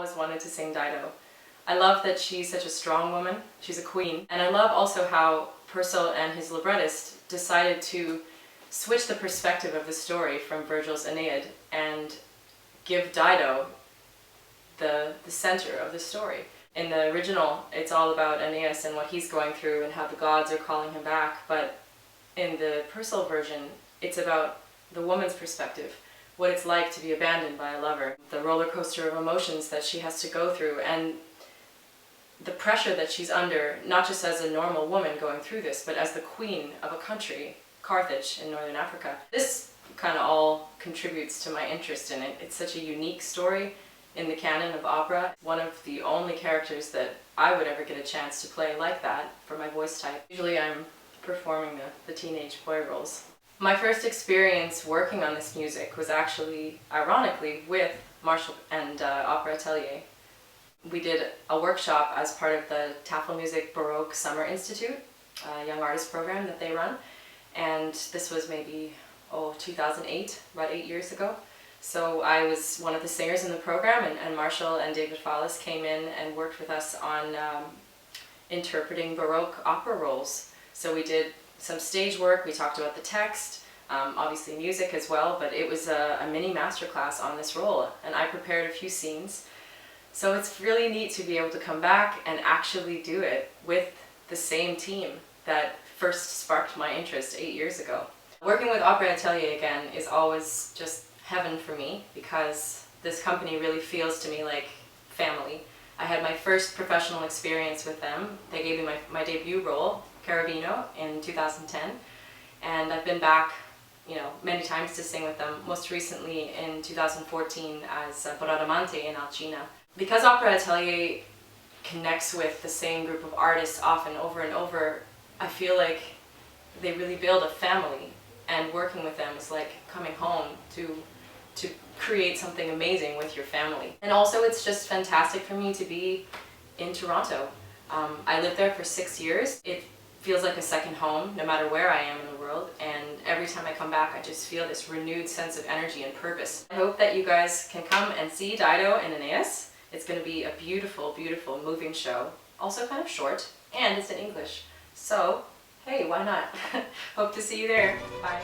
always wanted to sing Dido. I love that she's such a strong woman, she's a queen, and I love also how Purcell and his librettist decided to switch the perspective of the story from Virgil's Aeneid and give Dido the center of the story. In the original, it's all about Aeneas and what he's going through and how the gods are calling him back, but in the Purcell version, it's about the woman's perspective, what it's like to be abandoned by a lover, the roller coaster of emotions that she has to go through, and the pressure that she's under, not just as a normal woman going through this, but as the queen of a country, Carthage in northern Africa. This kind of all contributes to my interest in it. It's such a unique story in the canon of opera. One of the only characters that I would ever get a chance to play like that for my voice type. Usually I'm performing the teenage boy roles. My first experience working on this music was actually, ironically, with Marshall and Opera Atelier. We did a workshop as part of the Tafelmusik Baroque Summer Institute, a young artist program that they run, and this was maybe 2008, about 8 years ago. So I was one of the singers in the program, and Marshall and David Wallis came in and worked with us on interpreting Baroque opera roles. So we did some stage work, we talked about the text, obviously music as well, but it was a mini masterclass on this role, and I prepared a few scenes. So it's really neat to be able to come back and actually do it with the same team that first sparked my interest 8 years ago. Working with Opera Atelier again is always just heaven for me, because this company really feels to me like family. I had my first professional experience with them. They gave me my debut role, Carabino, in 2010, and I've been back, many times to sing with them, most recently in 2014 as Bradamante in Alcina. Because Opera Atelier connects with the same group of artists often over and over, I feel like they really build a family, and working with them is like coming home to create something amazing with your family. And also it's just fantastic for me to be in Toronto. I lived there for 6 years. It feels like a second home no matter where I am in the world, and every time I come back I just feel this renewed sense of energy and purpose. I hope that you guys can come and see Dido and Aeneas. It's going to be a beautiful, beautiful moving show, also kind of short, and it's in English. So, hey, why not? Hope to see you there. Bye.